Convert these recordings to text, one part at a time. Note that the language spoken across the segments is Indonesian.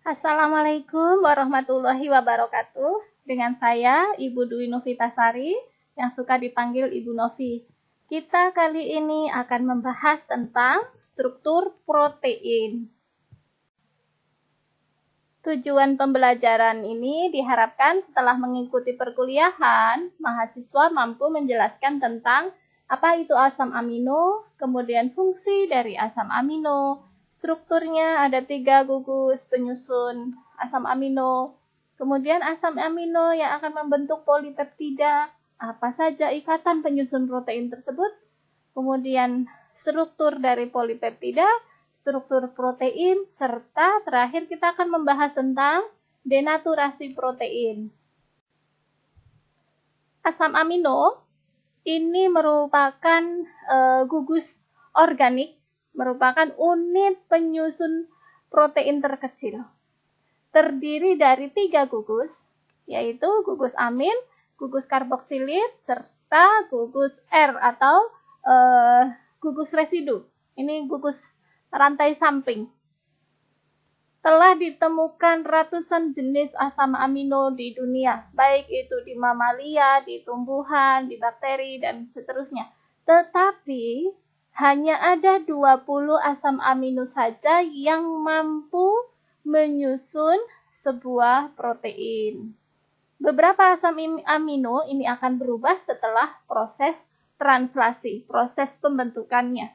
Assalamualaikum warahmatullahi wabarakatuh. Dengan saya, Ibu Dwi Novitasari, yang suka dipanggil Ibu Novi. Kita kali ini akan membahas tentang struktur protein. Tujuan pembelajaran ini diharapkan setelah mengikuti perkuliahan, mahasiswa mampu menjelaskan tentang apa itu asam amino, kemudian fungsi dari asam amino, strukturnya ada 3 gugus penyusun asam amino, kemudian asam amino yang akan membentuk polipeptida, apa saja ikatan penyusun protein tersebut, kemudian struktur dari polipeptida, struktur protein, serta terakhir kita akan membahas tentang denaturasi protein. Asam amino ini merupakan gugus organik, merupakan unit penyusun protein terkecil. Terdiri dari 3 gugus, yaitu gugus amin, gugus karboksilit, serta gugus R atau gugus residu. Ini gugus rantai samping. Telah ditemukan ratusan jenis asam amino di dunia, baik itu di mamalia, di tumbuhan, di bakteri, dan seterusnya. Tetapi hanya ada 20 asam amino saja yang mampu menyusun sebuah protein. Beberapa asam amino ini akan berubah setelah proses translasi, proses pembentukannya.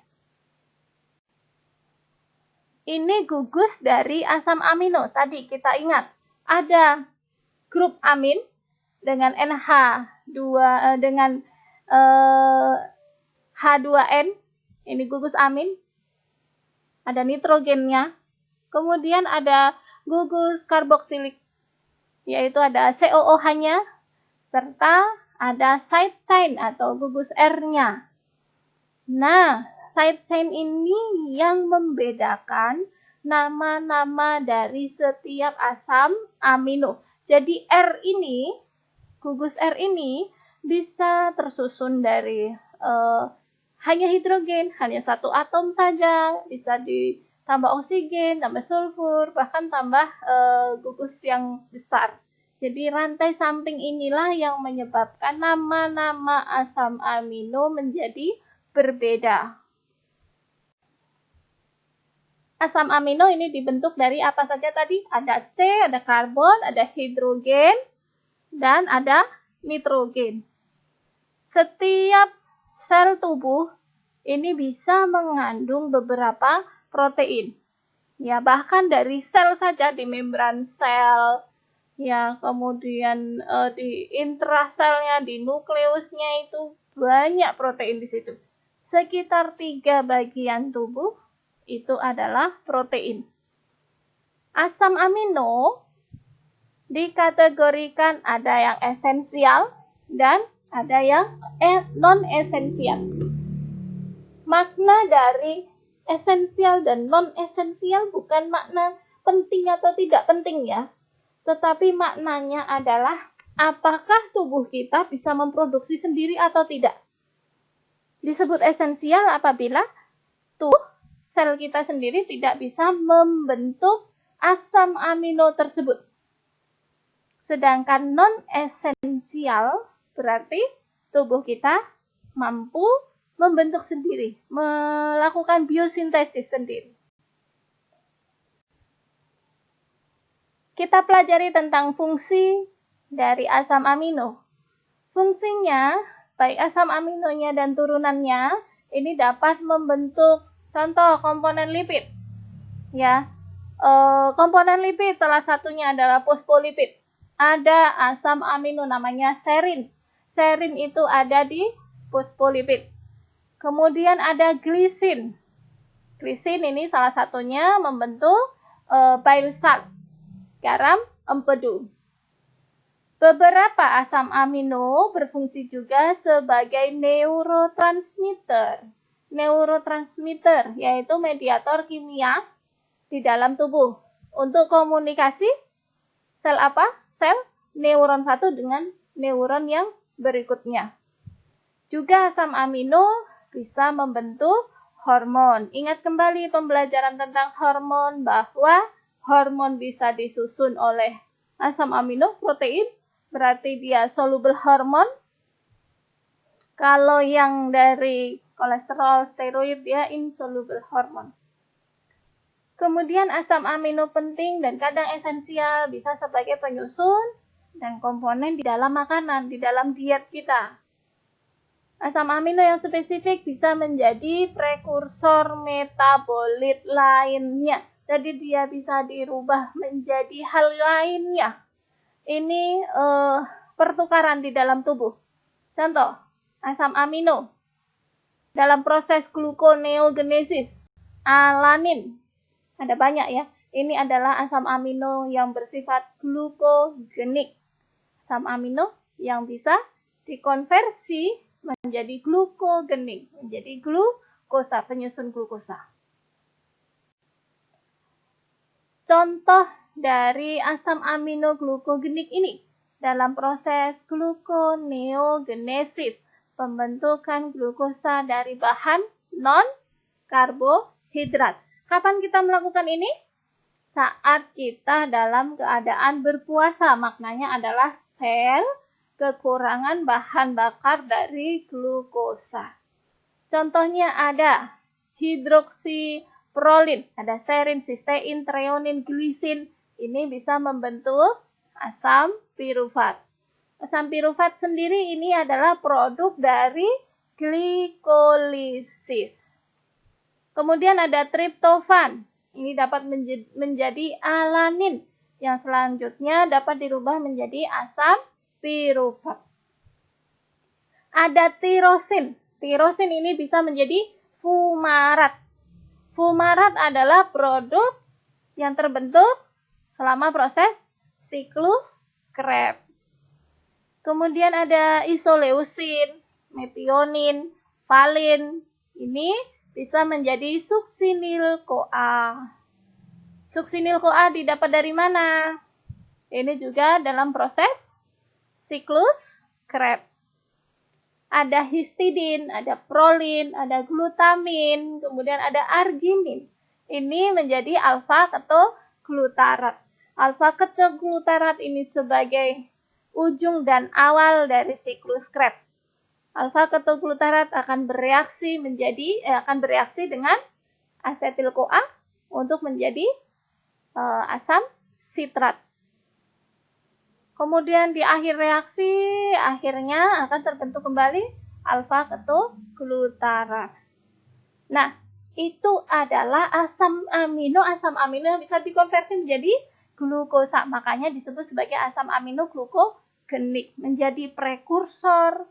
Ini gugus dari asam amino. Tadi kita ingat, ada grup amin dengan H2N, ini gugus amin, ada nitrogennya. Kemudian ada gugus karboksilik, yaitu ada COOH-nya, serta ada side chain atau gugus R-nya. Nah, side chain ini yang membedakan nama-nama dari setiap asam amino. Jadi gugus R ini bisa tersusun dari hanya hidrogen, hanya satu atom saja, bisa ditambah oksigen, tambah sulfur, bahkan tambah gugus yang besar. Jadi rantai samping inilah yang menyebabkan nama-nama asam amino menjadi berbeda. Asam amino ini dibentuk dari apa saja tadi? Ada C, ada karbon, ada hidrogen, dan ada nitrogen. Setiap sel tubuh ini bisa mengandung beberapa protein. Ya, bahkan dari sel saja, di membran sel, ya, kemudian di intraselnya, di nukleusnya itu banyak protein di situ. Sekitar 3 bagian tubuh itu adalah protein. Asam amino dikategorikan ada yang esensial dan ada yang non-esensial. Makna dari esensial dan non-esensial bukan makna penting atau tidak penting ya, tetapi maknanya adalah apakah tubuh kita bisa memproduksi sendiri atau tidak. Disebut esensial apabila sel kita sendiri tidak bisa membentuk asam amino tersebut. Sedangkan non-esensial berarti tubuh kita mampu membentuk sendiri, melakukan biosintesis sendiri. Kita pelajari tentang fungsi dari asam amino. Fungsinya, baik asam aminonya dan turunannya, ini dapat membentuk contoh komponen lipid. Ya, komponen lipid salah satunya adalah fosfolipid. Ada asam amino namanya serin. Serin itu ada di fosfolipid. Kemudian ada glisin. Glisin ini salah satunya membentuk bile salt, garam empedu. Beberapa asam amino berfungsi juga sebagai neurotransmitter. Neurotransmitter yaitu mediator kimia di dalam tubuh untuk komunikasi sel apa? Sel neuron satu dengan neuron yang berikutnya. Juga asam amino bisa membentuk hormon. Ingat kembali pembelajaran tentang hormon bahwa hormon bisa disusun oleh asam amino, protein, berarti dia soluble hormon. Kalau yang dari kolesterol, steroid, dia insoluble hormon. Kemudian asam amino penting dan kadang esensial, bisa sebagai penyusun dan komponen di dalam makanan, di dalam diet kita. Asam amino yang spesifik bisa menjadi prekursor metabolit lainnya. Jadi dia bisa dirubah menjadi hal lainnya. Ini pertukaran di dalam tubuh. Contoh, asam amino dalam proses gluconeogenesis, alanin. Ada banyak ya. Ini adalah asam amino yang bersifat glukogenik. Asam amino yang bisa dikonversi menjadi glukogenik, menjadi glukosa, penyusun glukosa. Contoh dari asam amino glukogenik ini dalam proses gluconeogenesis, pembentukan glukosa dari bahan non-karbohidrat. Kapan kita melakukan ini? Saat kita dalam keadaan berpuasa, maknanya adalah sel kekurangan bahan bakar dari glukosa. Contohnya ada hidroksiprolin, ada serin, sistein, treonin, glisin. Ini bisa membentuk asam pirufat. Asam pirufat sendiri ini adalah produk dari glikolisis. Kemudian ada triptofan. Ini dapat menjadi alanin yang selanjutnya dapat dirubah menjadi asam pirufat. Ada tirosin. Tirosin ini bisa menjadi fumarat. Fumarat adalah produk yang terbentuk selama proses siklus Krebs. Kemudian ada isoleusin, metionin, valin. Ini bisa menjadi suksinil-CoA. Suksinil-CoA didapat dari mana? Ini juga dalam proses siklus Krebs. Ada histidin, ada prolin, ada glutamin, kemudian ada arginin. Ini menjadi alfa-ketoglutarat. Alfa-ketoglutarat ini sebagai ujung dan awal dari siklus Krebs. Alfa-ketoglutarat akan bereaksi dengan asetil-CoA untuk menjadi asam sitrat. Kemudian di akhir reaksi, akhirnya akan terbentuk kembali alfa-ketoglutarat. Nah, itu adalah asam amino yang bisa dikonversi menjadi glukosa. Makanya disebut sebagai asam amino glukogenik, menjadi prekursor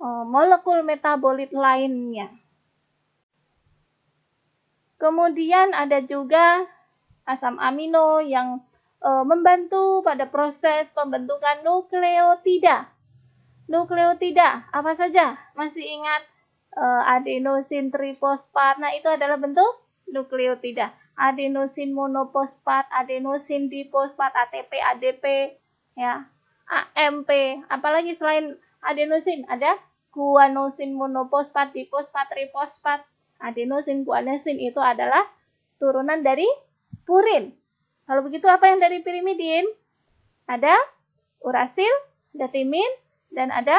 molekul metabolit lainnya. Kemudian ada juga asam amino yang membantu pada proses pembentukan nukleotida. Nukleotida apa saja? Masih ingat adenosin trifosfat? Nah, itu adalah bentuk nukleotida. Adenosin monoposfat, adenosin difosfat, ATP, ADP, ya, AMP. Apalagi selain adenosin? Ada guanosin monoposfat, difosfat, trifosfat. Adenosin, guanosin itu adalah turunan dari purin. Kalau begitu apa yang dari pirimidin? Ada urasil, ada timin, dan ada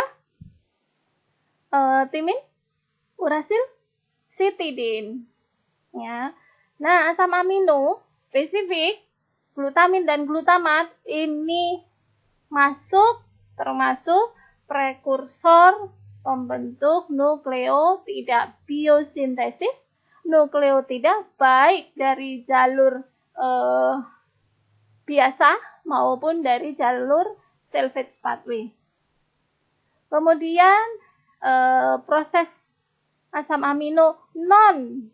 timin, urasil, sitidin. Ya. Nah, asam amino spesifik, glutamin dan glutamat ini termasuk prekursor pembentuk nukleotida, biosintesis nukleotida baik dari jalur biasa maupun dari jalur salvage pathway. Kemudian proses asam amino non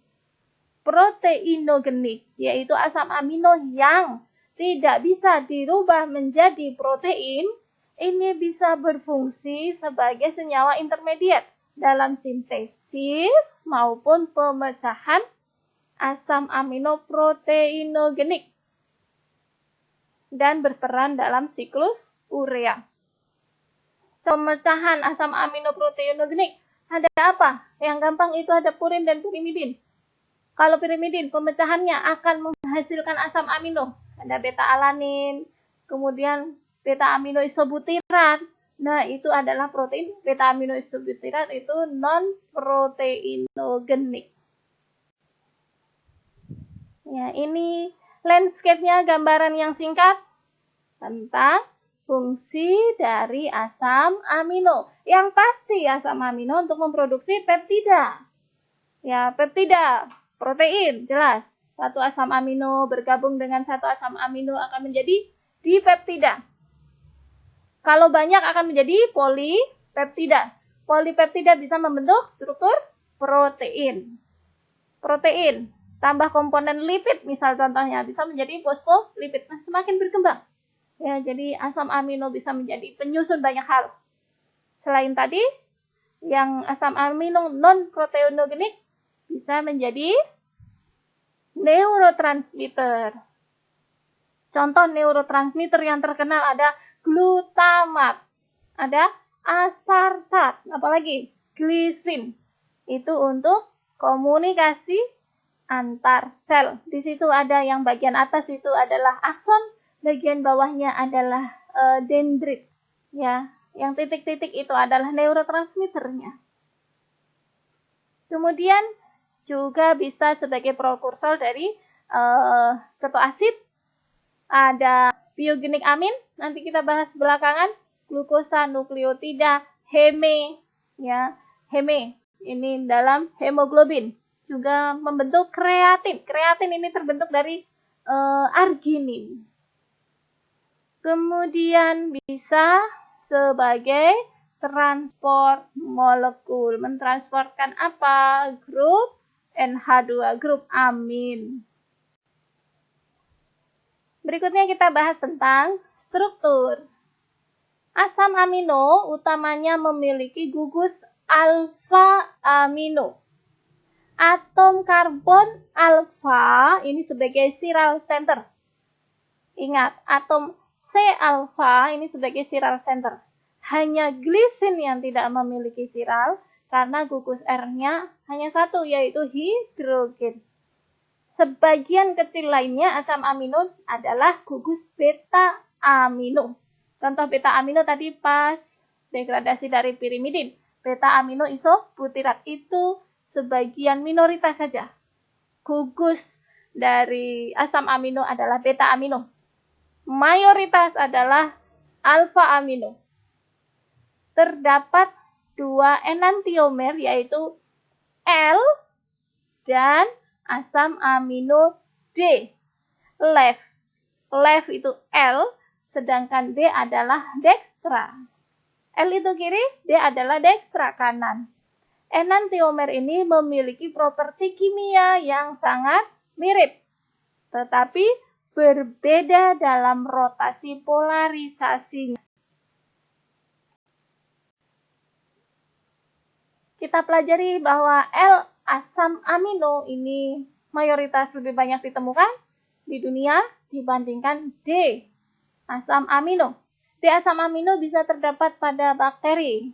proteinogenik, yaitu asam amino yang tidak bisa dirubah menjadi protein, ini bisa berfungsi sebagai senyawa intermediat dalam sintesis maupun pemecahan asam amino proteinogenik dan berperan dalam siklus urea. Pemecahan asam amino proteinogenik ada apa? Yang gampang itu ada purin dan pirimidin. Kalau pirimidin, pemecahannya akan menghasilkan asam amino. Ada beta-alanin, kemudian beta-amino isobutirat. Nah, itu adalah protein. Beta-amino isobutirat itu non-proteinogenik. Ya, ini landscape-nya, gambaran yang singkat tentang fungsi dari asam amino. Yang pasti asam amino untuk memproduksi peptida. Ya, peptida, protein, jelas. Satu asam amino bergabung dengan satu asam amino akan menjadi dipeptida. Kalau banyak akan menjadi polipeptida. Polipeptida bisa membentuk struktur protein. Protein tambah komponen lipid, misal contohnya, bisa menjadi fosfolipid. Nah, semakin berkembang. Ya, jadi asam amino bisa menjadi penyusun banyak hal. Selain tadi, yang asam amino non-proteinogenik bisa menjadi neurotransmitter. Contoh neurotransmitter yang terkenal ada glutamat, ada aspartat, apalagi glisin. Itu untuk komunikasi antar sel. Di situ ada yang bagian atas itu adalah akson, bagian bawahnya adalah dendrit. Ya, yang titik-titik itu adalah neurotransmitternya. Kemudian juga bisa sebagai prekursor dari ketoasid. Ada biogenik amin, nanti kita bahas belakangan, glukosa, nukleotida, heme, ya, heme ini dalam hemoglobin, juga membentuk kreatin. Kreatin ini terbentuk dari arginin. Kemudian bisa sebagai transport molekul, mentransportkan apa? Grup NH2, grup amin. Berikutnya kita bahas tentang struktur. Asam amino utamanya memiliki gugus alfa amino. Atom karbon alfa ini sebagai chiral center. Ingat, atom C-alfa ini sebagai chiral center. Hanya glisin yang tidak memiliki chiral karena gugus R-nya hanya satu, yaitu hidrogen. Sebagian kecil lainnya asam amino adalah gugus beta amino. Contoh beta amino tadi pas degradasi dari pirimidin. Beta amino isobutirat itu sebagian minoritas saja. Gugus dari asam amino adalah beta amino. Mayoritas adalah alfa amino. Terdapat dua enantiomer yaitu L dan asam amino D. Left itu L, sedangkan D adalah dextra. L itu kiri, D adalah dextra kanan. Enantiomer ini memiliki properti kimia yang sangat mirip, tetapi berbeda dalam rotasi polarisasinya. Kita pelajari bahwa L asam amino ini mayoritas lebih banyak ditemukan di dunia dibandingkan D asam amino. D asam amino bisa terdapat pada bakteri.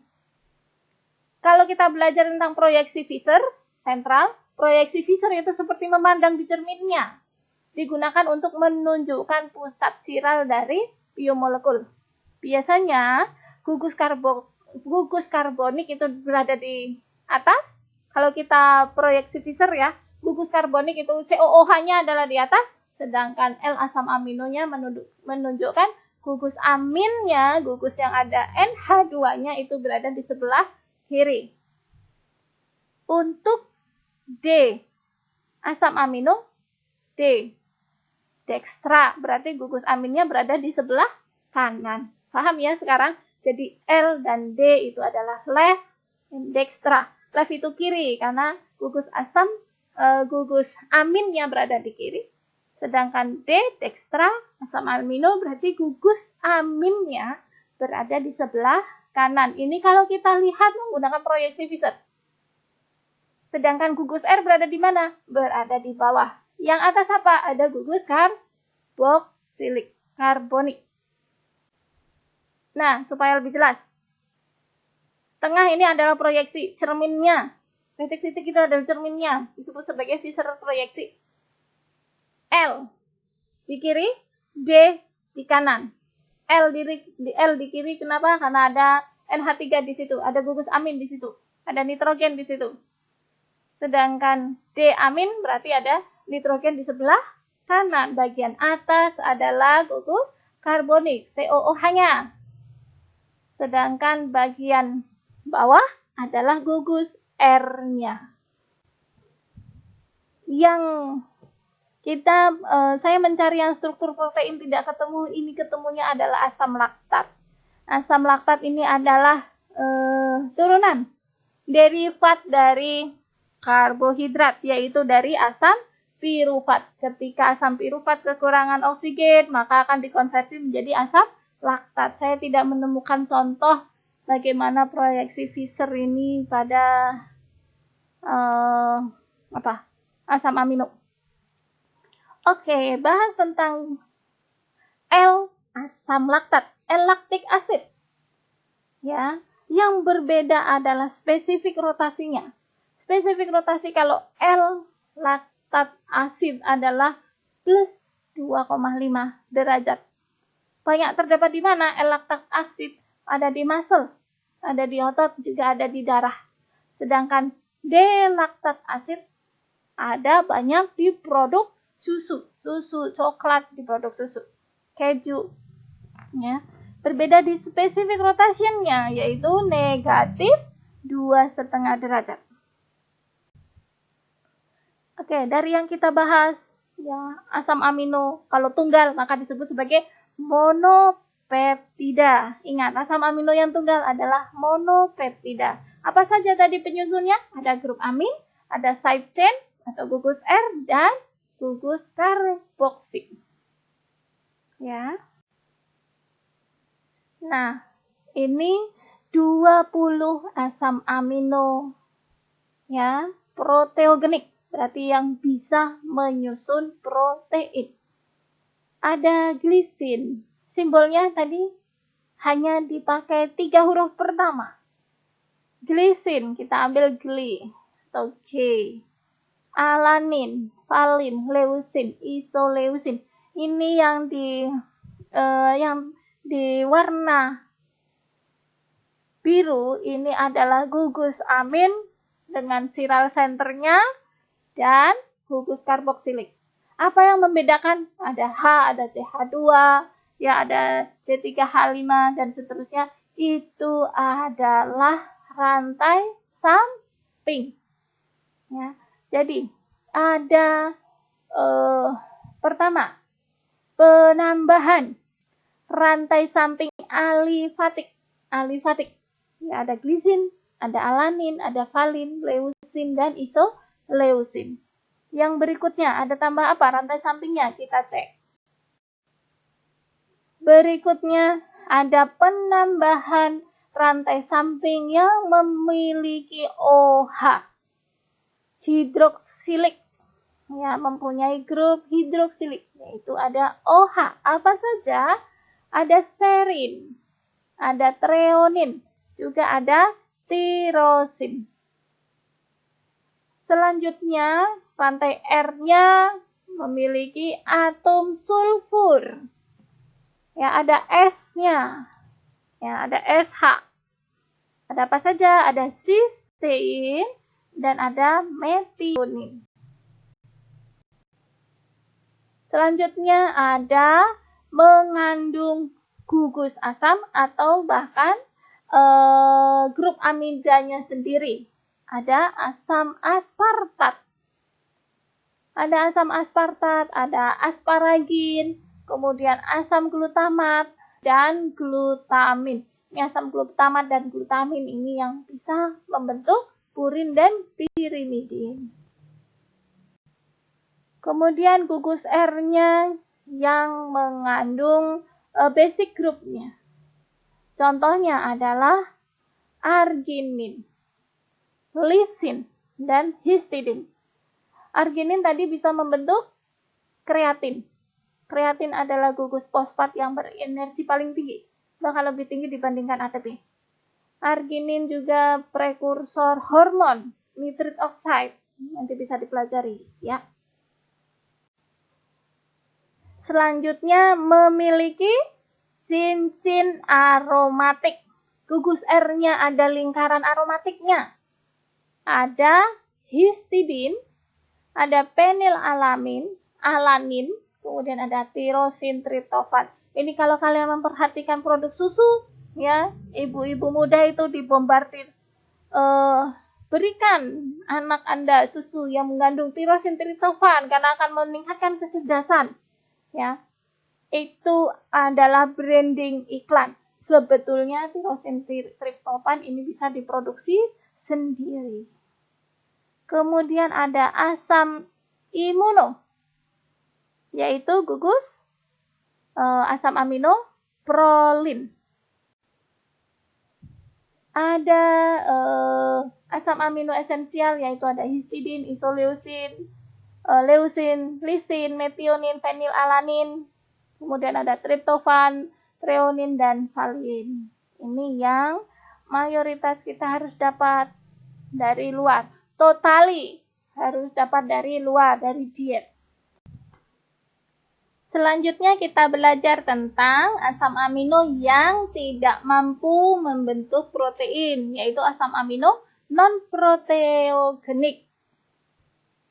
Kalau kita belajar tentang proyeksi Fischer sentral, proyeksi Fischer itu seperti memandang di cerminnya. Digunakan untuk menunjukkan pusat chiral dari biomolekul. Biasanya gugus karbonik itu berada di atas. Kalau kita proyeksi Fischer ya, gugus karbonik itu COOH-nya adalah di atas, sedangkan L asam aminonya menunjukkan gugus aminnya, gugus yang ada NH2-nya itu berada di sebelah kiri. Untuk D asam amino, D dextra, berarti gugus aminnya berada di sebelah kanan. Paham ya sekarang? Jadi L dan D itu adalah left dan dextra. Left itu kiri karena gugus aminnya berada di kiri. Sedangkan D dextra, asam amino, berarti gugus aminnya berada di sebelah kanan. Ini kalau kita lihat menggunakan proyeksi Fischer. Sedangkan gugus R berada di mana? Berada di bawah. Yang atas apa? Ada gugus karboksilik, karbonik. Nah, supaya lebih jelas. Tengah ini adalah proyeksi cerminnya. Titik-titik itu ada cerminnya, disebut sebagai Fischer proyeksi. L di kiri, D di kanan. L di kiri kenapa? Karena ada NH3 di situ, ada gugus amin di situ, ada nitrogen di situ. Sedangkan D amin berarti ada nitrogen di sebelah kanan. Bagian atas adalah gugus karbonik, COOH-nya. Sedangkan bagian bawah adalah gugus R-nya. Yang saya mencari yang struktur protein tidak ketemu, ini ketemunya adalah asam laktat. Asam laktat ini adalah turunan derivat dari karbohidrat, yaitu dari asam pirufat. Ketika asam pirufat kekurangan oksigen, maka akan dikonversi menjadi asam laktat. Saya tidak menemukan contoh bagaimana proyeksi Fischer ini pada asam amino. Oke, bahas tentang L, asam laktat, L-lactic acid. Ya, yang berbeda adalah spesifik rotasinya. Spesifik rotasi kalau L-lactat acid adalah plus 2,5 derajat. Banyak terdapat di mana L-lactat acid? Ada di muscle, ada di otot, juga ada di darah. Sedangkan D-lactat acid ada banyak di produk susu coklat, di produk susu, keju. Ya. Berbeda di spesifik rotationnya, yaitu negatif 2,5 derajat. Oke, dari yang kita bahas, ya, asam amino kalau tunggal maka disebut sebagai monopeptida. Ingat, asam amino yang tunggal adalah monopeptida. Apa saja tadi penyusunnya? Ada grup amin, ada side chain atau gugus R, dan gugus karboksi. Ya. Nah, ini 20 asam amino, ya, proteogenik, berarti yang bisa menyusun protein. Ada glisin, simbolnya tadi hanya dipakai 3 huruf pertama. Glisin, kita ambil gli atau G. Alanin, valin, leusin, isoleusin. Ini yang di warna biru ini adalah gugus amin dengan chiral centernya dan gugus karboksilik. Apa yang membedakan? Ada H, ada CH2, ya ada C3H5 dan seterusnya. Itu adalah rantai samping. Ya. Jadi, ada pertama, penambahan rantai samping alifatik. Ya, ada glisin, ada alanin, ada valin, leusin, dan isoleusin. Yang berikutnya, ada tambah apa? Rantai sampingnya, kita cek. Berikutnya, ada penambahan rantai samping yang memiliki OH. Hidroksilik, ya, mempunyai grup hidroksilik, yaitu ada OH. Apa saja? Ada serin, ada treonin, juga ada tirosin. Selanjutnya, rantai R-nya memiliki atom sulfur. Ya, ada S-nya. Ya, ada SH. Ada apa saja? Ada sistein dan ada metionin. Selanjutnya ada mengandung gugus asam atau bahkan grup amidanya sendiri. Ada asam aspartat. Ada asam aspartat, ada asparagin, kemudian asam glutamat dan glutamin. Ini asam glutamat dan glutamin ini yang bisa membentuk purin dan pirimidin. Kemudian gugus R-nya yang mengandung basic groupnya. Contohnya adalah arginin, lisin, dan histidin. Arginin tadi bisa membentuk kreatin. Kreatin adalah gugus fosfat yang berenergi paling tinggi, bahkan lebih tinggi dibandingkan ATP. Arginin juga prekursor hormon, nitric oxide. Nanti bisa dipelajari ya. Selanjutnya memiliki cincin aromatik. Gugus R-nya ada lingkaran aromatiknya. Ada histidin, ada penilalamin, alanin, kemudian ada tirosin triptofan. Ini kalau kalian memperhatikan produk susu, ya, ibu-ibu muda itu dibombardir, berikan anak Anda susu yang mengandung tirosin triptofan karena akan meningkatkan kecerdasan. Ya, itu adalah branding iklan. Sebetulnya tirosin triptofan ini bisa diproduksi sendiri. Kemudian ada asam imuno, yaitu gugus asam amino prolin. Ada asam amino esensial, yaitu ada histidin, isoleusin, leusin, lisin, metionin, fenilalanin. Kemudian ada triptofan, treonin, dan valin. Ini yang mayoritas kita harus dapat dari luar. Totali harus dapat dari luar, dari diet. Selanjutnya kita belajar tentang asam amino yang tidak mampu membentuk protein, yaitu asam amino non-proteogenik.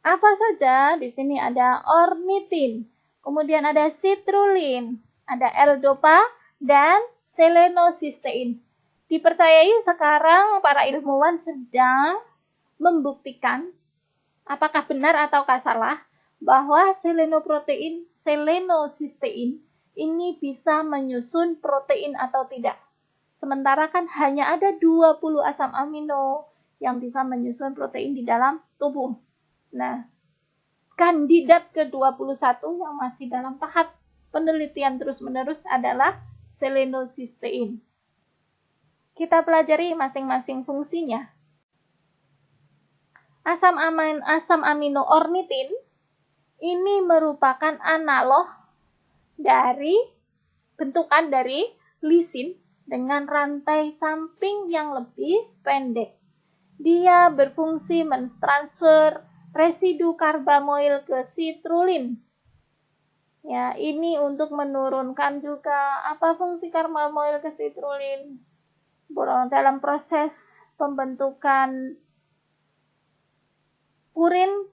Apa saja? Di sini ada ornitin, kemudian ada citrulline, ada L-dopa, dan selenocysteine. Dipercayai sekarang para ilmuwan sedang membuktikan apakah benar ataukah salah bahwa selenocysteine ini bisa menyusun protein atau tidak. Sementara kan hanya ada 20 asam amino yang bisa menyusun protein di dalam tubuh. Nah, kandidat ke-21 yang masih dalam tahap penelitian terus-menerus adalah selenocysteine. Kita pelajari masing-masing fungsinya. Asam amino ornitin ini merupakan analog dari bentukan dari lisin dengan rantai samping yang lebih pendek. Dia berfungsi mentransfer residu karbamoil ke citrulline. Ya, ini untuk menurunkan juga apa fungsi karbamoil ke citrulline dalam proses pembentukan purin,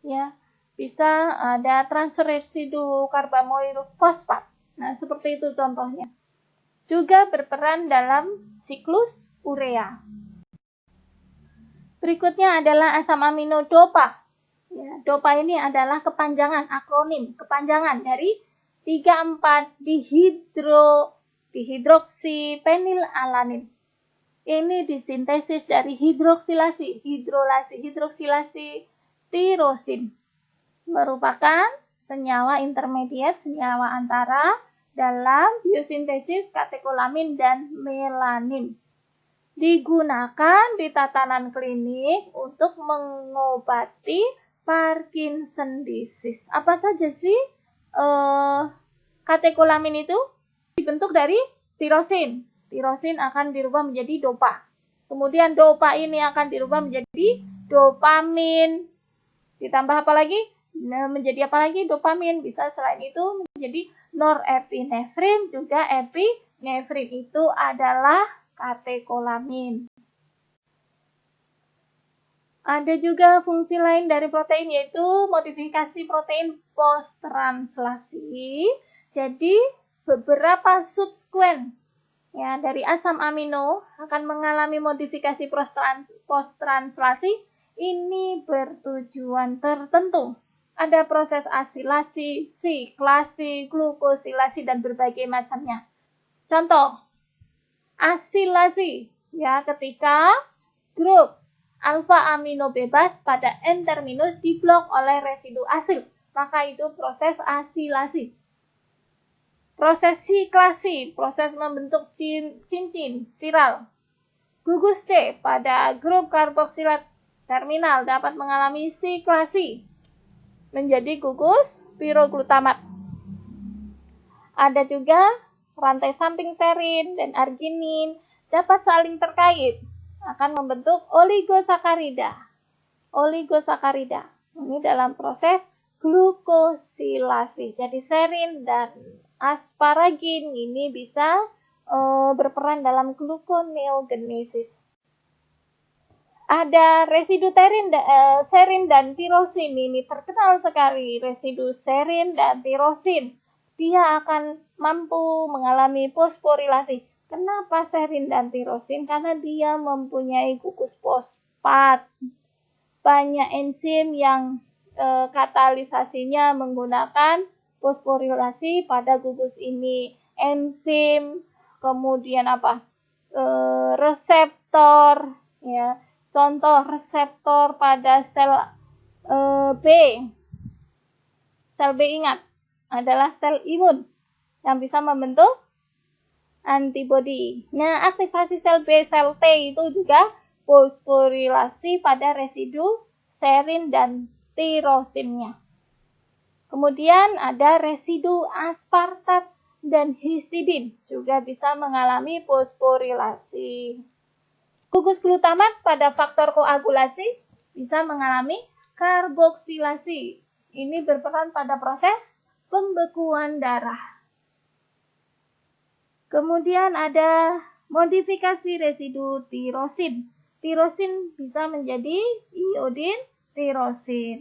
ya, bisa ada transfer residu karbamoil fosfat. Nah, seperti itu contohnya. Juga berperan dalam siklus urea. Berikutnya adalah asam amino dopa. Ya, dopa ini adalah kepanjangan, akronim, kepanjangan dari 3,4 dihidroksipenilalanin. Ini disintesis dari hidroksilasi tirosin. Merupakan senyawa intermediate, senyawa antara dalam biosintesis katekolamin dan melanin. Digunakan di tatanan klinik untuk mengobati Parkinson disease. Apa saja sih katekolamin itu? Dibentuk dari tirosin. Tirosin akan dirubah menjadi dopa. Kemudian dopa ini akan dirubah menjadi dopamin. Ditambah apa lagi? Menjadi apa lagi? Dopamin. Bisa selain itu menjadi norepinefrin, juga epinefrin. Itu adalah katekolamin. Ada juga fungsi lain dari protein, yaitu modifikasi protein post-translasi. Jadi beberapa subsekuen ya dari asam amino akan mengalami modifikasi post-translasi. Ini bertujuan tertentu. Ada proses asilasi, siklasi, glukosilasi, dan berbagai macamnya. Contoh, asilasi, ya, ketika grup alfa amino bebas pada N-terminus diblok oleh residu asil, maka itu proses asilasi. Proses siklasi, proses membentuk cincin, spiral. Gugus C pada grup karboksilat terminal dapat mengalami siklasi menjadi gugus piroglutamat. Ada juga rantai samping serin dan arginin dapat saling terkait akan membentuk oligosakarida. Oligosakarida. Ini dalam proses glukosilasi. Jadi serin dan asparagin ini bisa berperan dalam gluconeogenesis. Ada residu serin dan tirosin. Ini terkenal sekali, residu serin dan tirosin. Dia akan mampu mengalami fosforilasi. Kenapa serin dan tirosin? Karena dia mempunyai gugus fosfat. Banyak enzim yang katalisasinya menggunakan fosforilasi pada gugus ini. Enzim, kemudian reseptor, ya. Contoh reseptor pada sel B. Sel B ingat adalah sel imun yang bisa membentuk antibodi. Nah, aktivasi sel B, sel T itu juga fosforilasi pada residu serin dan tirosinnya. Kemudian ada residu aspartat dan histidin juga bisa mengalami fosforilasi. Gugus glutamat pada faktor koagulasi bisa mengalami karboksilasi. Ini berperan pada proses pembekuan darah. Kemudian ada modifikasi residu tirosin. Tirosin bisa menjadi iodin tirosin.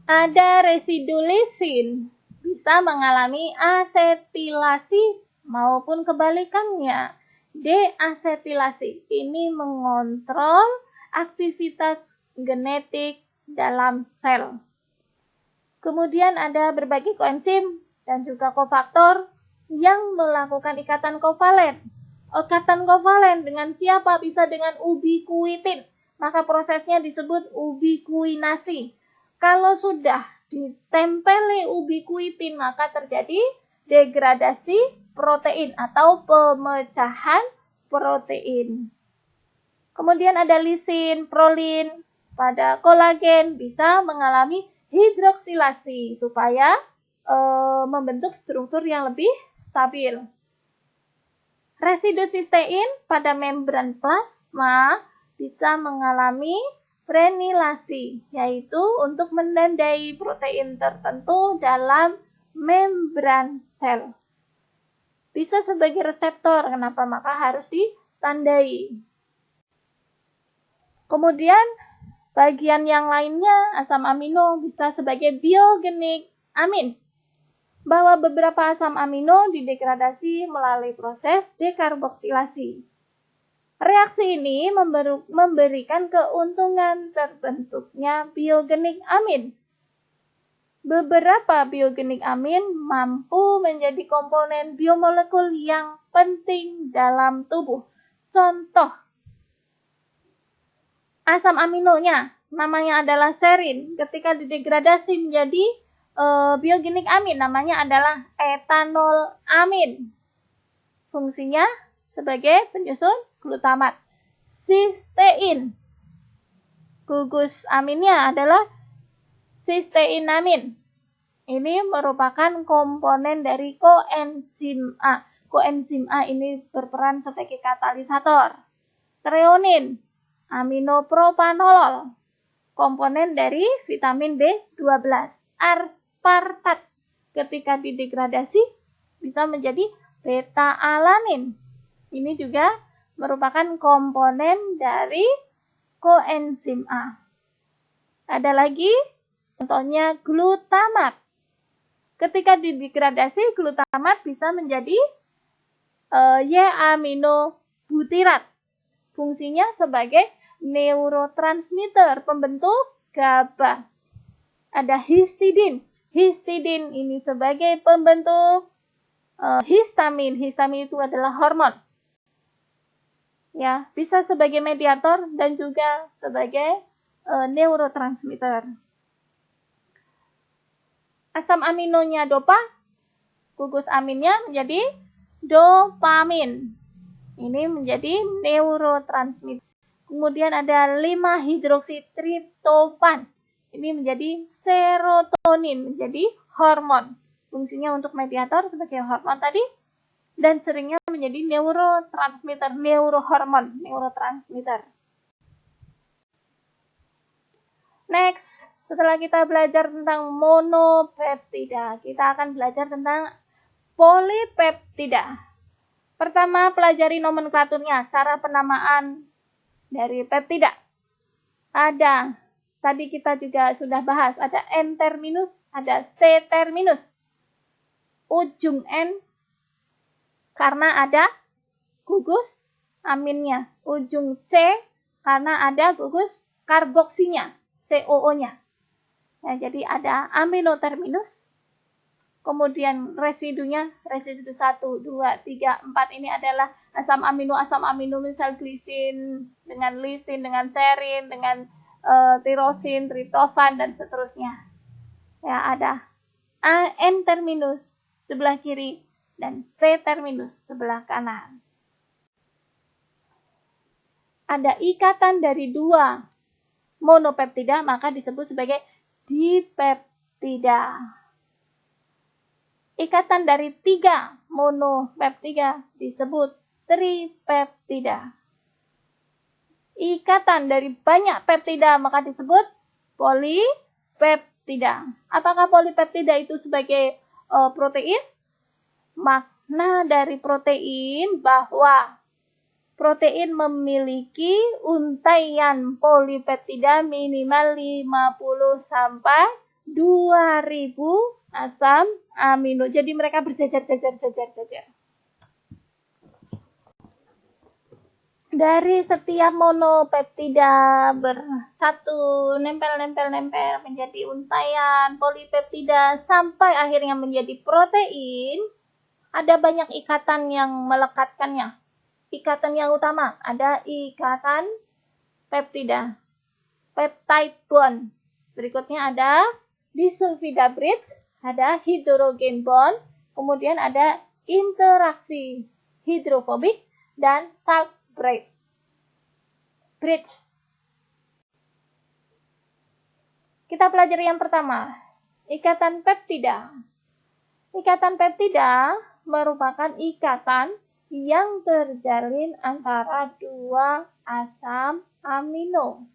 Ada residu lisin, bisa mengalami asetilasi maupun kebalikannya. Deasetilasi ini mengontrol aktivitas genetik dalam sel. Kemudian ada berbagai koenzim dan juga kofaktor yang melakukan ikatan kovalen. Ikatan kovalen dengan siapa? Bisa dengan ubikuitin. Maka prosesnya disebut ubikuinasi. Kalau sudah ditempeli ubikuitin, maka terjadi degradasi protein atau pemecahan protein. Kemudian ada lisin, prolin pada kolagen bisa mengalami hidroksilasi supaya membentuk struktur yang lebih stabil. Residu sistein pada membran plasma bisa mengalami prenilasi, yaitu untuk menandai protein tertentu dalam membran sel. Bisa sebagai reseptor, kenapa? Maka harus ditandai. Kemudian bagian yang lainnya, asam amino bisa sebagai biogenik amins. Bahwa beberapa asam amino didegradasi melalui proses dekarboksilasi. Reaksi ini memberikan keuntungan terbentuknya biogenik amin. Beberapa biogenik amin mampu menjadi komponen biomolekul yang penting dalam tubuh. Contoh, asam aminonya namanya adalah serin. Ketika didegradasi menjadi biogenik amin, namanya adalah etanol amin. Fungsinya sebagai penyusun glutamat. Sistein, gugus aminnya adalah sisteinamin. Ini merupakan komponen dari koenzim A. Koenzim A ini berperan sebagai katalisator. Treonin, aminopropanolol, komponen dari vitamin B12. Aspartat, ketika didegradasi bisa menjadi beta-alanin. Ini juga merupakan komponen dari koenzim A. Ada lagi, contohnya glutamat. Ketika didegradasi, glutamat bisa menjadi Y-aminobutirat. Fungsinya sebagai neurotransmitter, pembentuk GABA. Ada histidin. Histidin ini sebagai pembentuk histamin. Histamin itu adalah hormon. Ya, bisa sebagai mediator dan juga sebagai neurotransmitter. Asam aminonya dopa, gugus aminnya menjadi dopamin. Ini menjadi neurotransmitter. Kemudian ada 5-hidroksitriptofan. Ini menjadi serotonin, menjadi hormon. Fungsinya untuk mediator sebagai hormon tadi, dan seringnya menjadi neurotransmitter, neurohormon, neurotransmitter. Next, setelah kita belajar tentang monopeptida, kita akan belajar tentang polipeptida. Pertama, pelajari nomenklaturnya, cara penamaan dari peptida. Ada, tadi kita juga sudah bahas, ada N-terminus, ada C-terminus. Ujung N karena ada gugus aminnya. Ujung C karena ada gugus karboksinya, COO-nya. Nah, jadi ada aminoterminus. Kemudian residunya, residu 1, 2, 3, 4 ini adalah asam amino misal glisin, dengan lisin, dengan serin, dengan tirosin, tritofan, dan seterusnya. Ya, ada N-terminus sebelah kiri dan C-terminus sebelah kanan. Ada ikatan dari dua monopeptida, maka disebut sebagai dipeptida. Ikatan dari 3 monopeptida disebut tripeptida. Ikatan dari banyak peptida maka disebut polipeptida. Apakah polipeptida itu sebagai protein? Makna dari protein bahwa protein memiliki untaian polipeptida minimal 50 sampai 2000 asam amino. Jadi mereka berjajar-jajar. Dari setiap monopeptida bersatu nempel menjadi untaian polipeptida sampai akhirnya menjadi protein, ada banyak ikatan yang melekatkannya. Ikatan yang utama ada ikatan peptida, peptide bond. Berikutnya ada disulfida bridge, ada hidrogen bond, kemudian ada interaksi hidrofobik dan salt bridge. Kita pelajari yang pertama, ikatan peptida. Ikatan peptida merupakan ikatan yang terjalin antara dua asam amino,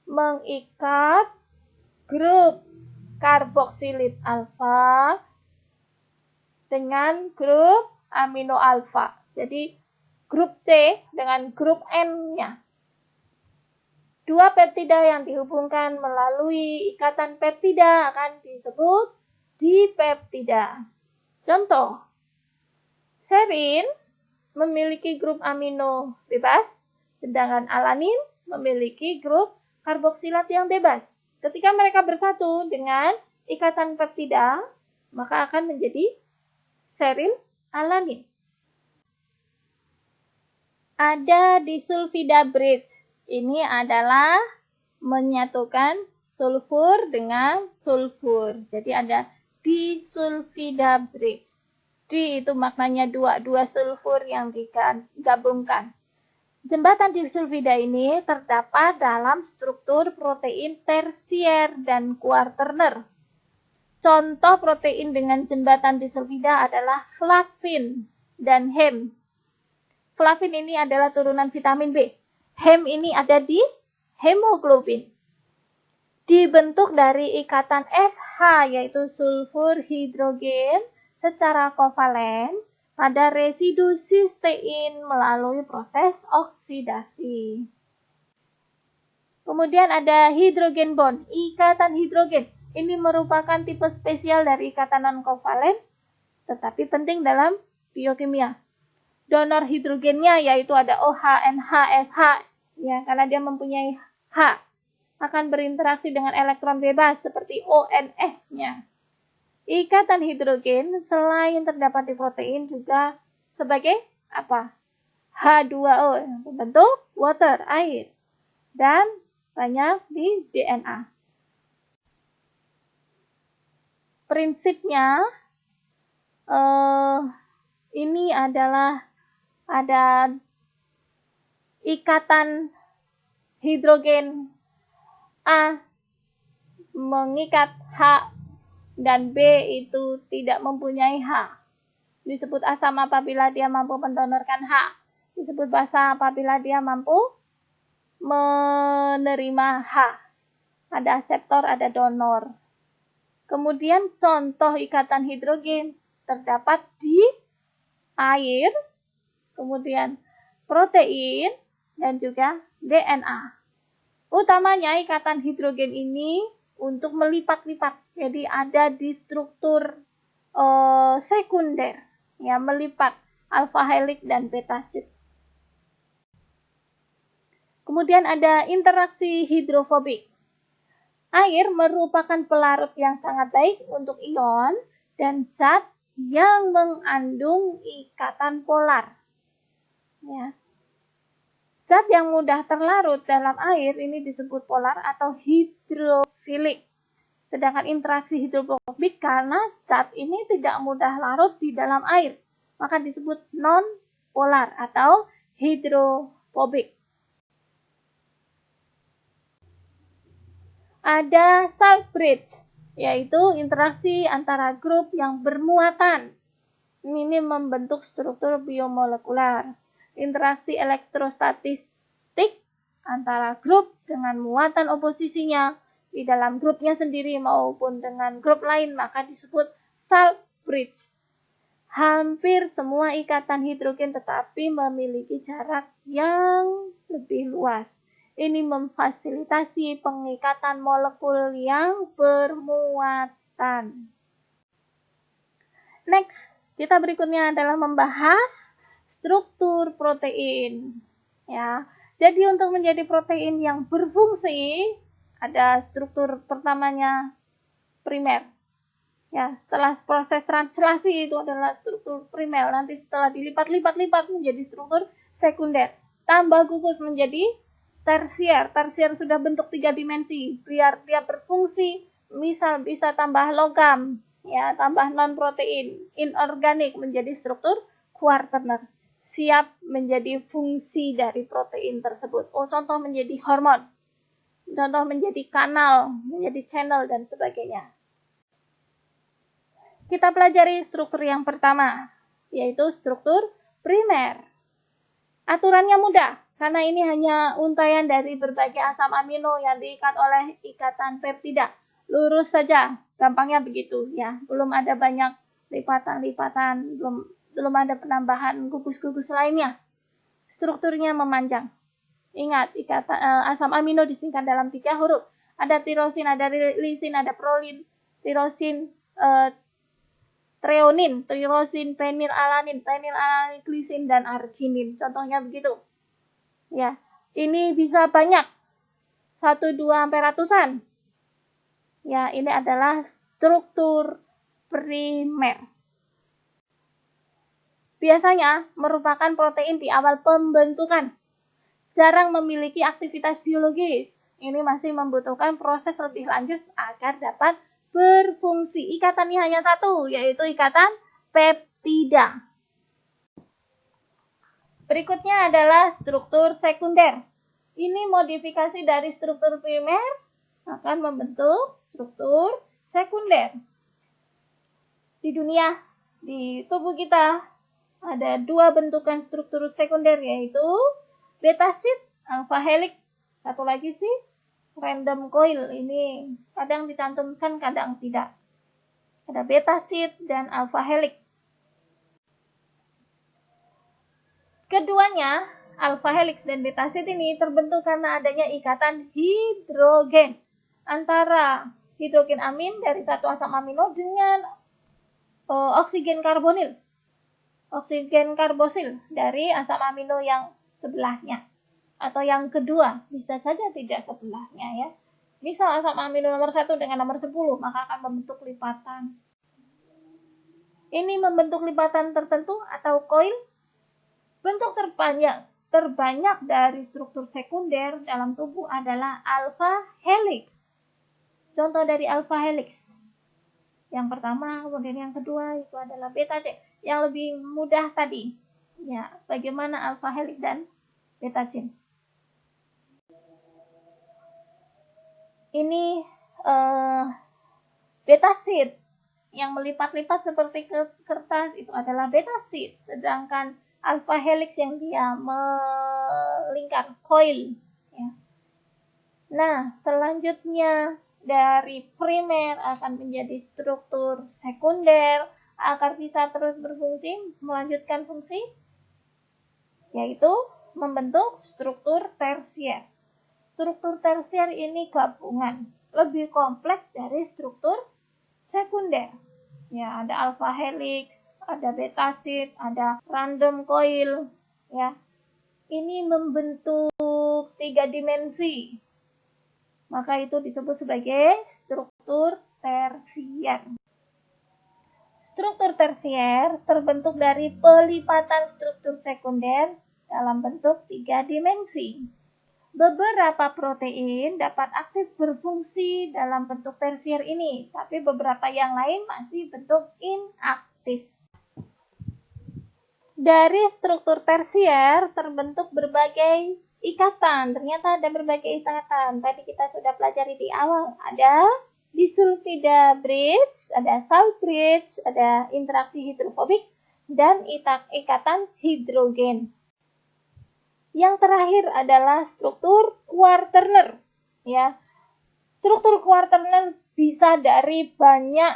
mengikat grup karboksilid alfa dengan grup amino alfa. Jadi grup C dengan grup N-nya. Dua peptida yang dihubungkan melalui ikatan peptida akan disebut dipeptida. Contoh, serin memiliki grup amino bebas, sedangkan alanin memiliki grup karboksilat yang bebas. Ketika mereka bersatu dengan ikatan peptida, maka akan menjadi serin alanin. Ada disulfida bridge. Ini adalah menyatukan sulfur dengan sulfur. Jadi ada disulfida bridge. Di itu maknanya dua sulfur yang digabungkan. Jembatan disulfida ini terdapat dalam struktur protein tersier dan kuarterner. Contoh protein dengan jembatan disulfida adalah flavin dan hem. Flavin ini adalah turunan vitamin B. Hem ini ada di hemoglobin. Dibentuk dari ikatan SH yaitu sulfur hidrogen secara kovalen pada residu sistein melalui proses oksidasi. Kemudian ada hidrogen bond, ikatan hidrogen. Ini merupakan tipe spesial dari ikatan non-kovalen, tetapi penting dalam biokimia. Donor hidrogennya yaitu ada OH, NH, SH, ya, karena dia mempunyai H, akan berinteraksi dengan elektron bebas seperti ONS-nya. Ikatan hidrogen selain terdapat di protein juga sebagai apa? H2O yang berbentuk water, air, dan banyak di DNA. Prinsipnya ini adalah ada ikatan hidrogen A mengikat H dan B itu tidak mempunyai H. Disebut asam apabila dia mampu mendonorkan H. Disebut basa apabila dia mampu menerima H. Ada aseptor, ada donor. Kemudian contoh ikatan hidrogen terdapat di air, kemudian protein, dan juga DNA. Utamanya ikatan hidrogen ini untuk melipat-lipat. Jadi ada di struktur sekunder, ya, melipat alpha helix dan beta sheet. Kemudian ada interaksi hidrofobik. Air merupakan pelarut yang sangat baik untuk ion dan zat yang mengandung ikatan polar. Ya. Zat yang mudah terlarut dalam air ini disebut polar atau hidrofilik. Sedangkan interaksi hidrofobik karena zat ini tidak mudah larut di dalam air, maka disebut non-polar atau hidrofobik. Ada salt bridge, yaitu interaksi antara grup yang bermuatan. Ini membentuk struktur biomolekular. Interaksi elektrostatistik antara grup dengan muatan oposisinya di dalam grupnya sendiri maupun dengan grup lain, maka disebut salt bridge. Hampir semua ikatan hidrogen tetapi memiliki jarak yang lebih luas. Ini memfasilitasi pengikatan molekul yang bermuatan. Next, kita berikutnya adalah membahas struktur protein. Ya, jadi untuk menjadi protein yang berfungsi, ada struktur pertamanya primer. Ya, setelah proses translasi itu adalah struktur primer. Nanti setelah dilipat-lipat menjadi struktur sekunder. Tambah gugus menjadi tersier. Tersier sudah bentuk 3 dimensi. Biar dia berfungsi, misal bisa tambah logam, ya, tambah non-protein, inorganik menjadi struktur kuartener. Siap menjadi fungsi dari protein tersebut. Contoh menjadi hormon. Contoh menjadi kanal, menjadi channel, dan sebagainya. Kita pelajari struktur yang pertama, yaitu struktur primer. Aturannya mudah, karena ini hanya untaian dari berbagai asam amino yang diikat oleh ikatan peptida. Lurus saja, gampangnya begitu ya. Belum ada banyak lipatan-lipatan, belum ada penambahan gugus-gugus lainnya. Strukturnya memanjang. Ingat, asam amino disingkat dalam 3 huruf. Ada tirosin, ada lisin, ada prolin, tirosin, treonin, tirosin, fenilalanin, glisin, dan arginin. Contohnya begitu. Ya, ini bisa banyak. 1, 2, sampai ratusan. Ya, ini adalah struktur primer. Biasanya merupakan protein di awal pembentukan. Jarang memiliki aktivitas biologis. Ini masih membutuhkan proses lebih lanjut agar dapat berfungsi. Ikatannya hanya satu, yaitu ikatan peptida. Berikutnya adalah struktur sekunder. Ini modifikasi dari struktur primer akan membentuk struktur sekunder. Di dunia, di tubuh kita, ada 2 bentukan struktur sekunder, yaitu beta sheet, alpha helix, satu lagi sih random coil. Ini kadang dicantumkan, kadang tidak. Ada beta sheet dan alpha helix. Keduanya, alpha helix dan beta sheet ini terbentuk karena adanya ikatan hidrogen antara hidrogen amin dari satu asam amino dengan oksigen karbonil. Oksigen karbosil dari asam amino yang sebelahnya. Atau yang kedua, bisa saja tidak sebelahnya ya. Misal asam amino nomor 1 dengan nomor 10, maka akan membentuk lipatan. Ini membentuk lipatan tertentu atau coil. Bentuk terbanyak dari struktur sekunder dalam tubuh adalah alpha helix. Contoh dari alpha helix. Yang pertama, kemudian yang kedua itu adalah beta chain. Yang lebih mudah tadi. Ya, bagaimana alpha helix dan beta chain. Ini beta sheet. yang melipat-lipat seperti kertas itu adalah betasid, sedangkan alpha helix yang dia melingkar, coil. Ya. Nah, selanjutnya dari primer akan menjadi struktur sekunder, agar bisa terus berfungsi, melanjutkan fungsi, yaitu membentuk struktur tersier. Struktur tersier ini gabungan, lebih kompleks dari struktur sekunder. Ya, ada alpha helix, ada betasid, ada random coil. Ya, ini membentuk 3 dimensi. Maka itu disebut sebagai struktur tersier. Struktur tersier terbentuk dari pelipatan struktur sekunder dalam bentuk 3 dimensi. Beberapa protein dapat aktif berfungsi dalam bentuk tersier ini, tapi beberapa yang lain masih bentuk inaktif. Dari struktur tersier terbentuk berbagai ikatan. Ternyata ada berbagai ikatan. Tadi kita sudah pelajari di awal. Ada disulfida bridge, ada salt bridge, ada interaksi hidrofobik, dan ikatan hidrogen. Yang terakhir adalah struktur quaterner. Ya, struktur quaterner bisa dari banyak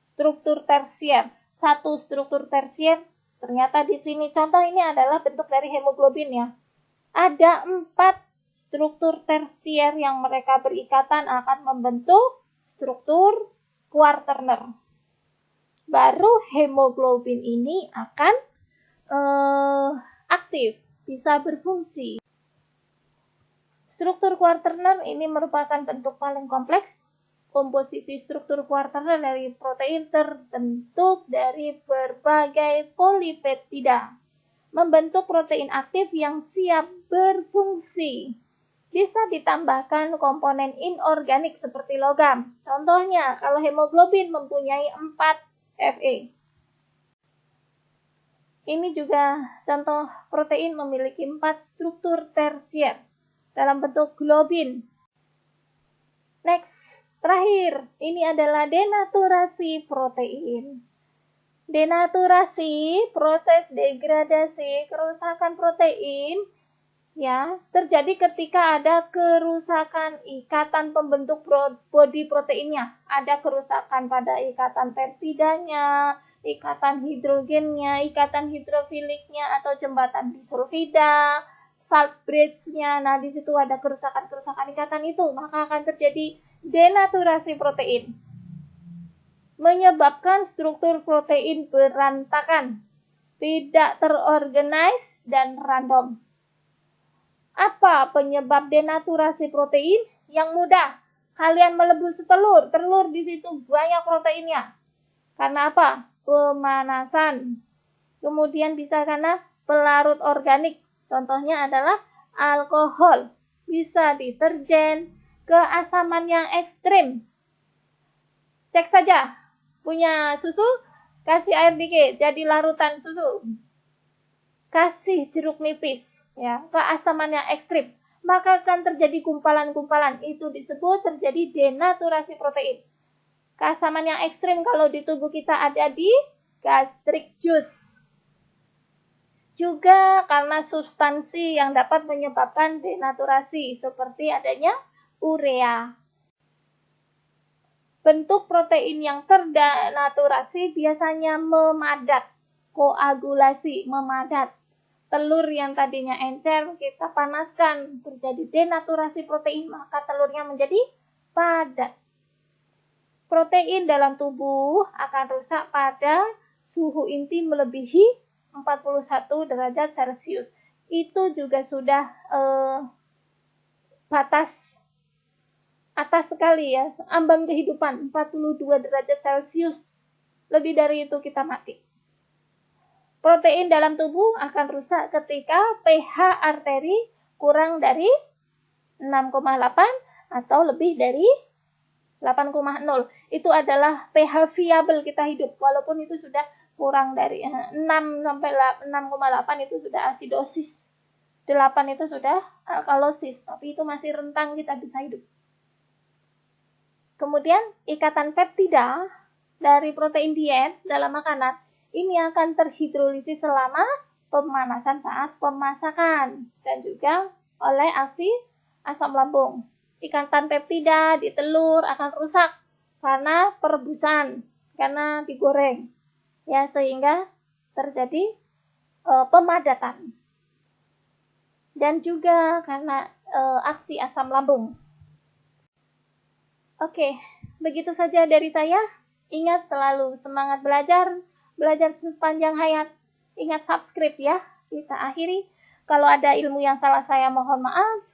struktur tersier. Satu struktur tersier, ternyata di sini contoh ini adalah bentuk dari hemoglobin ya. Ada 4 struktur tersier yang mereka berikatan akan membentuk struktur quaterner. Baru hemoglobin ini akan aktif, bisa berfungsi. Struktur quaterner ini merupakan bentuk paling kompleks. Komposisi struktur quaterner dari protein terbentuk dari berbagai polipeptida, membentuk protein aktif yang siap berfungsi. Bisa ditambahkan komponen inorganik seperti logam. Contohnya, kalau hemoglobin mempunyai 4 Fe. Ini juga contoh protein memiliki 4 struktur tersier dalam bentuk globin. Next, terakhir, ini adalah denaturasi protein. Denaturasi, proses degradasi kerusakan protein ya, terjadi ketika ada kerusakan ikatan pembentuk bodi proteinnya. Ada kerusakan pada ikatan peptidanya, ikatan hidrogennya, ikatan hidrofiliknya atau jembatan disulfida, salt bridge-nya. Nah, di situ ada kerusakan-kerusakan ikatan itu, maka akan terjadi denaturasi protein. Menyebabkan struktur protein berantakan, tidak terorganize dan random. Apa penyebab denaturasi protein? Yang mudah, kalian melebus telur di situ banyak proteinnya. Karena apa? Pemanasan. Kemudian bisa karena pelarut organik. Contohnya adalah alkohol. Bisa deterjen, keasaman yang ekstrim. Cek saja. Punya susu, kasih air dikit, jadi larutan susu. Kasih jeruk nipis, ya, keasaman yang ekstrim. Maka akan terjadi gumpalan-gumpalan. Itu disebut terjadi denaturasi protein. Keasaman yang ekstrim kalau di tubuh kita ada di gastric juice. Juga karena substansi yang dapat menyebabkan denaturasi seperti adanya urea. Bentuk protein yang terdenaturasi biasanya memadat, koagulasi, memadat. Telur yang tadinya encer kita panaskan, terjadi denaturasi protein, maka telurnya menjadi padat. Protein dalam tubuh akan rusak pada suhu inti melebihi 41 derajat Celcius. Itu juga sudah batas atas sekali ya, ambang kehidupan 42 derajat Celcius. Lebih dari itu kita mati. Protein dalam tubuh akan rusak ketika pH arteri kurang dari 6,8 atau lebih dari 8,0. Itu adalah pH viabel kita hidup. Walaupun itu sudah kurang dari 6 sampai 6,8 itu sudah asidosis. 8 itu sudah alkalosis, tapi itu masih rentang kita bisa hidup. Kemudian ikatan peptida dari protein diet dalam makanan ini akan terhidrolisis selama pemanasan saat pemasakan dan juga oleh aksi asam lambung. Ikatan peptida di telur akan rusak karena perebusan, karena digoreng, ya, sehingga terjadi pemadatan. Dan juga karena aksi asam lambung. Oke, begitu saja dari saya. Ingat selalu semangat belajar, belajar sepanjang hayat. Ingat subscribe ya. Kita akhiri. Kalau ada ilmu yang salah saya mohon maaf.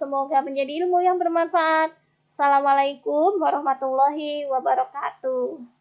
Semoga menjadi ilmu yang bermanfaat. Assalamualaikum warahmatullahi wabarakatuh.